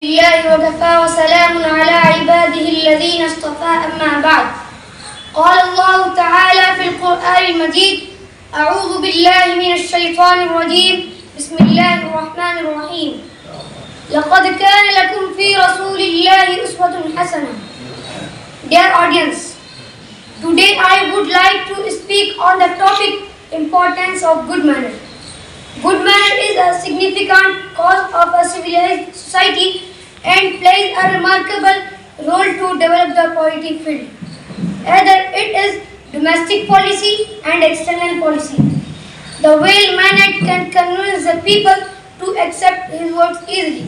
الله وكفى وسلام على عباده الذين اصطفى أما بعد. قال الله تعالى في القرآن المجيد: أعوذ بالله من الشيطان الرجيم. بسم الله الرحمن الرحيم. لقد كان لكم في رسول الله أسوة حسنة. Dear audience, today I would like to speak on the topic importance of good manner. Good manner is a significant cause of a civilized society and plays a remarkable role to develop the positive field. Either it is domestic policy and external policy. The well-mannered can convince the people to accept his words easily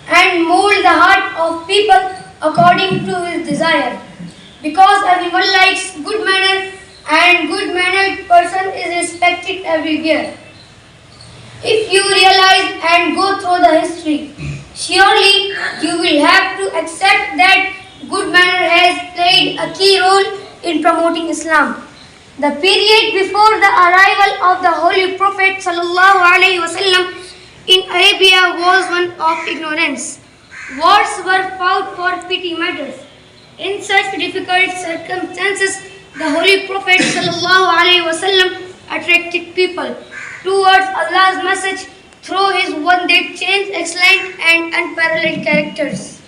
and mold the heart of people according to his desire. Because everyone likes good manner and good-mannered person is respected everywhere. If you realize and go through the history, surely you will have to accept that good manner has played a key role in promoting Islam. The period before the arrival of the Holy Prophet ﷺ in Arabia was one of ignorance. Wars were fought for petty matters. In such difficult circumstances, the Holy Prophet ﷺ attracted people towards Allah's message through his one that changed excellent and unparalleled characters.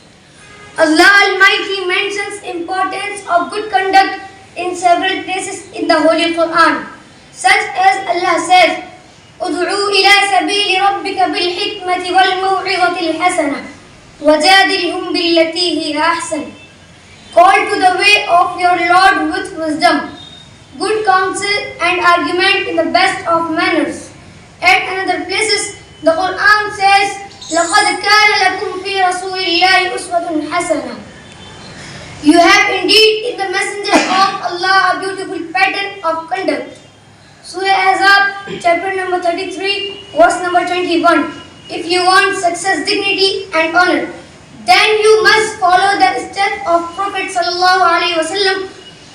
Allah Almighty mentions importance of good conduct in several places in the Holy Quran, such as Allah says, "Ud'u ila sabili rabbika bil hikmati wal maw'izati al hasana wajadilhum billati hiya ahsan." Call to the way of your Lord with wisdom, good counsel and argument in the best of manners. At another places, the Quran says, لَقَدْ كَانَ لَكُمْ فِي رَسُولِ اللَّهِ أُسْوَةٌ حَسَنَةٌ. You have indeed in the messenger of Allah a beautiful pattern of conduct. Surah Ahzab, chapter number 33, verse number 21. If you want success, dignity and honor, then you must follow the steps of Prophet ﷺ.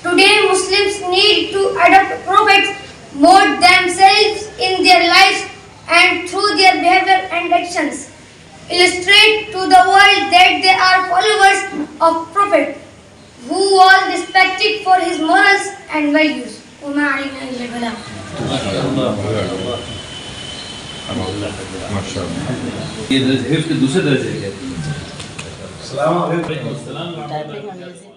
Today Muslims need to adopt prophets, mold themselves in their lives and through their behavior and actions, illustrate to the world that they are followers of Prophet who was respected for his morals and values. وما علينا إلا البلاغ. ये हिफ्ज़ के दूसरे दर्जे के السلام علیکم.